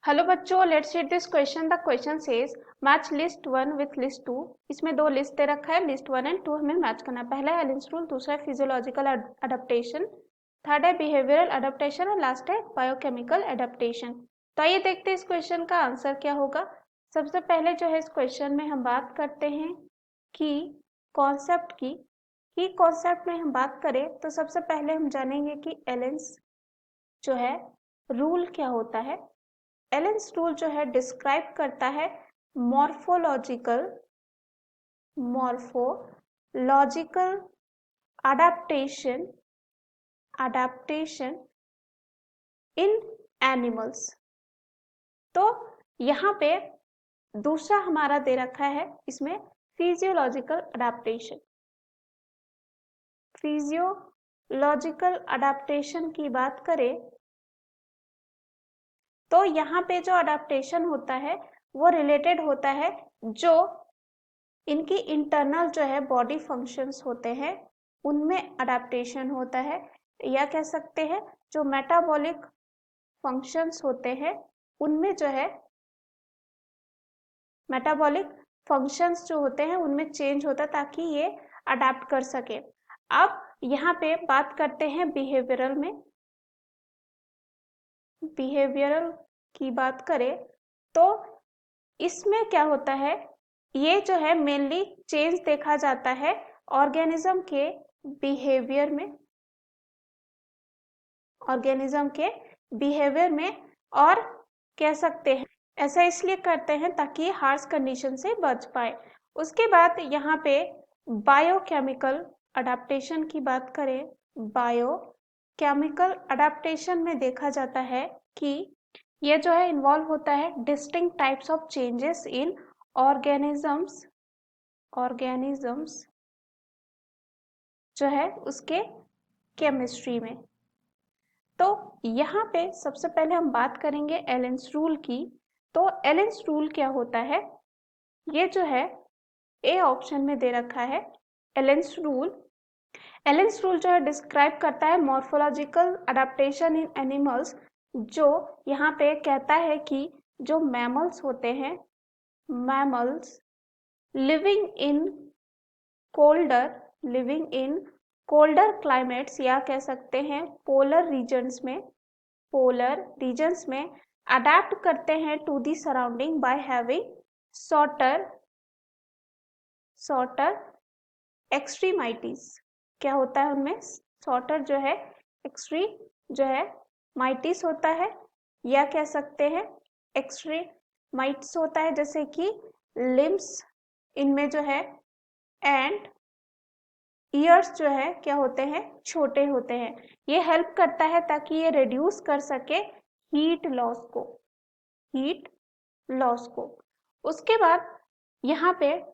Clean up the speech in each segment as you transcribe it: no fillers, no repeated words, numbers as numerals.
Hello बच्चों, let's read this question. The question says match list 1 with list 2। इसमें दो list दे रखा है, लिस्ट 1 एंड 2 हमें मैच करना है। पहला है एलेंस रूल, दूसरा है फिजियोलॉजिकल अडेप्टेशन, थर्ड है बिहेवियरल अडेप्टेशन और लास्ट है बायोकेमिकल अडेप्टेशन। तो आइए देखते हैं इस क्वेश्चन का आंसर क्या होगा। सबसे पहले जो है इस क्वेश्चन में हम बात करते हैं कि कॉन्सेप्ट की कॉन्सेप्ट में हम बात करें तो सबसे पहले हम जानेंगे कि एलेंस जो है रूल क्या होता है। एलेंस रूल जो है डिस्क्राइब करता है मॉर्फोलॉजिकल अडेप्टेशन इन एनिमल्स। तो यहाँ पे दूसरा हमारा दे रखा है इसमें फिजियोलॉजिकल अडेप्टेशन की बात करें तो यहाँ पे जो अडेप्टेशन होता है वो रिलेटेड होता है जो इनकी इंटरनल जो है बॉडी फंक्शंस होते हैं उनमें अडेप्टेशन होता है, या कह सकते हैं जो मेटाबॉलिक फंक्शंस होते हैं उनमें जो है मेटाबॉलिक फंक्शंस जो होते हैं उनमें चेंज होता है ताकि ये अडेप्ट कर सके। अब यहाँ पे बात करते हैं बिहेवियरल की बात करें तो इसमें क्या होता है, ये जो है मेनली चेंज देखा जाता है ऑर्गेनिज्म के बिहेवियर में और कह सकते हैं ऐसा इसलिए करते हैं ताकि हार्श कंडीशन से बच पाए। उसके बाद यहाँ पे बायोकेमिकल अडेप्टेशन की बात करें, बायोकेमिकल अडेप्टेशन में देखा जाता है कि ये जो है इन्वॉल्व होता है distinct types of changes in organisms जो है उसके केमिस्ट्री में। तो यहाँ पे सबसे पहले हम बात करेंगे एलेंस रूल की। तो एलेंस रूल क्या होता है, ये जो है ए ऑप्शन में दे रखा है एलेंस रूल जो है डिस्क्राइब करता है मॉर्फोलॉजिकल अडेप्टेशन इन एनिमल्स, जो यहाँ पे कहता है कि जो मैमल्स होते हैं, mammals living in colder climates या कह सकते हैं पोलर रीजन्स में अडेप्ट करते हैं to the surrounding by having shorter extremities. क्या होता है उनमें, शॉर्टर जो है माइटिस होता है, या कह सकते हैं एक्सट्रीमाइट्स होता है जैसे कि लिम्स इनमें जो है, एंड ईयर्स जो है क्या होते हैं, छोटे होते हैं। ये हेल्प करता है ताकि ये रिड्यूस कर सके हीट लॉस को। उसके बाद यहाँ पे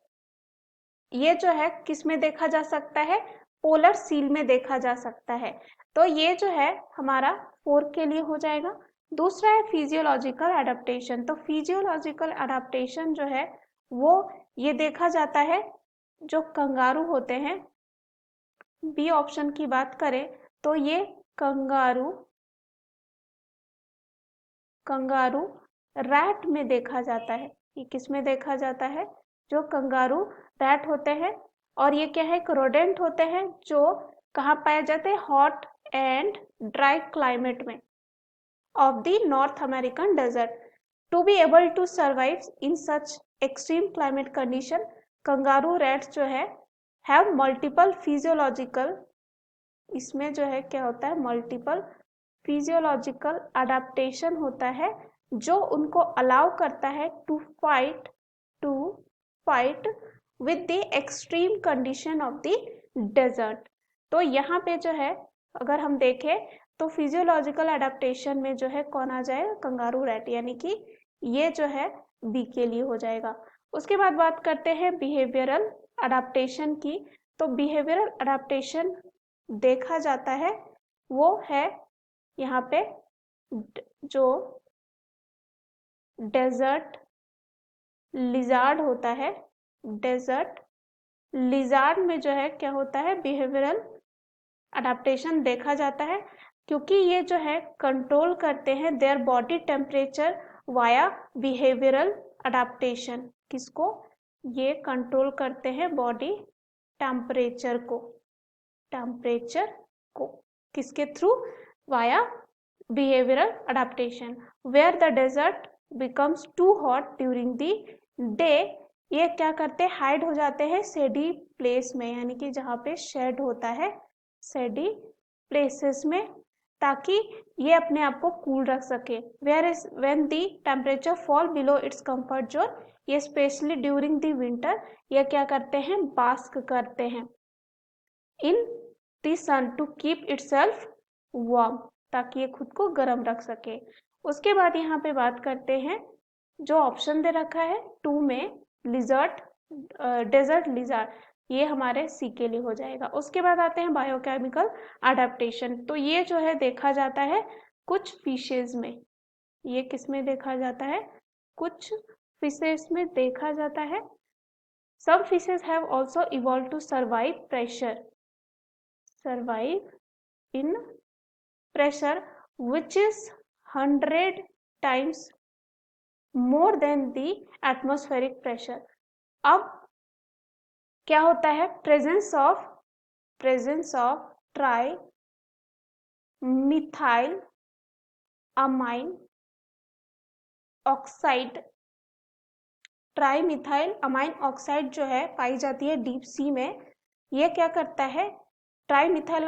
ये जो है किस में देखा जा सकता है, पोलर सील में देखा जा सकता है। तो ये जो है हमारा 4 के लिए हो जाएगा। दूसरा है फिजियोलॉजिकल अडेप्टेशन। तो फिजियोलॉजिकल अडेप्टेशन जो है वो ये देखा जाता है जो कंगारू होते हैं, बी ऑप्शन की बात करें तो ये कंगारू रैट में देखा जाता है। ये किस में देखा जाता है, जो कंगारू रैट होते हैं। और ये क्या है, रोडेंट होते हैं जो कहाँ पाए जाते हैं, हॉट एंड ड्राई क्लाइमेट में of the North American desert. To be able to survive in such extreme climate condition, kangaroo rats जो है हैव मल्टीपल फिजियोलॉजिकल, इसमें जो है क्या होता है, मल्टीपल फिजियोलॉजिकल अडेप्टेशन होता है जो उनको अलाउ करता है to fight with the extreme condition of the desert. तो यहाँ पे जो है अगर हम देखें तो फिजियोलॉजिकल अडेप्टेशन में जो है कौन आ जाएगा, कंगारू रैट, यानी कि ये जो है बी के लिए हो जाएगा। उसके बाद बात करते हैं बिहेवियरल अडेप्टेशन की। तो बिहेवियरल अडेप्टेशन देखा जाता है वो है यहाँ पे जो डेजर्ट लिजार्ड होता है, डेजर्ट लिजार्ड में जो है क्या होता है, बिहेवियरल अडेप्टेशन देखा जाता है क्योंकि ये जो है कंट्रोल करते हैं their body temperature via behavioural adaptation. किसको? ये कंट्रोल करते हैं बॉडी टेम्परेचर को, किसके through? Via behavioral adaptation. Where the desert becomes too hot during the day, ये क्या करते हैं? हाइड हो जाते हैं शेडी प्लेस में, यानी कि जहाँ पे शेड होता है, शेडी प्लेसेस में, ताकि ये अपने आप को कूल रख सके। Where is when the temperature fall below its comfort zone, ये स्पेशली ड्यूरिंग दी विंटर ये क्या करते हैं? बास्क करते हैं in the sun to keep itself warm, ताकि ये खुद को गर्म रख सके। उसके बाद यहाँ पे बात करते हैं जो ऑप्शन दे रखा है 2 में, लिजर्ट, डेजर्ट लिजर्ट, ये हमारे सी के लिए हो जाएगा। उसके बाद आते हैं बायोकेमिकल अडेप्टेशन। तो ये जो है देखा जाता है कुछ फिशेज में, ये किस में देखा जाता है? कुछ फिशेज में देखा जाता है। Some fishes have also evolve to survive pressure, survive in pressure which is 100 times more than the atmospheric pressure। अब क्या होता है? Presence of tri methyl amine oxide, tri methyl amine oxide जो है पाई जाती है डीप सी में। ये क्या करता है? Trimethyl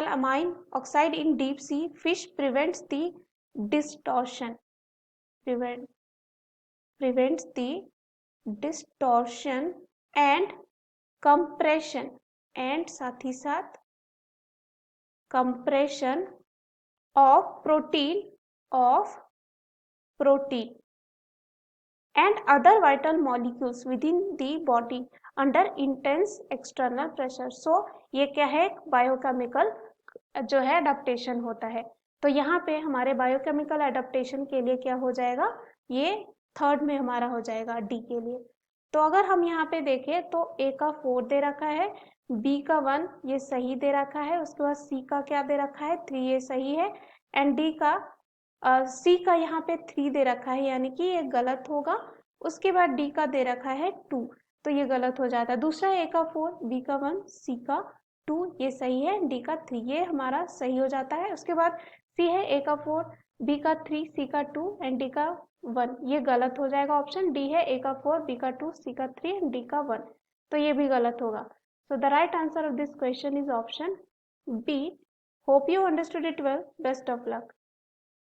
amine oxide in deep sea fish prevents the distortion, prevents the distortion and compression, and साथ ही साथ compression of protein and other vital molecules within the body under intense external pressure। so ये क्या है? Biochemical जो है adaptation होता है। तो यहाँ पे हमारे बायोकेमिकल अडेप्टेशन के लिए क्या हो जाएगा? ये थर्ड में हमारा हो जाएगा डी के लिए। तो अगर हम यहाँ पे देखें तो ए का 4 दे रखा है, बी का 1 ये सही दे रखा है, उसके बाद सी का क्या दे रखा है? 3 ये सही है, एंड डी का सी का यहाँ पे 3 दे रखा है, यानी कि ये गलत होगा। उसके बाद डी का दे रखा है 2, तो ये गलत हो जाता है। दूसरा ए का 4, बी का 1, सी का 2 ये सही है, डी का 3 ये हमारा सही हो जाता है। उसके बाद सी है ए का 4, बी का 3, सी का 2 एंड डी का 1, ये गलत हो जाएगा ऑप्शन। डी है ए का 4, बी का 2, सी का 3 एंड डी का 1, तो ये भी गलत होगा। So the right answer of this question is option B. Hope you understood it well. Best of luck.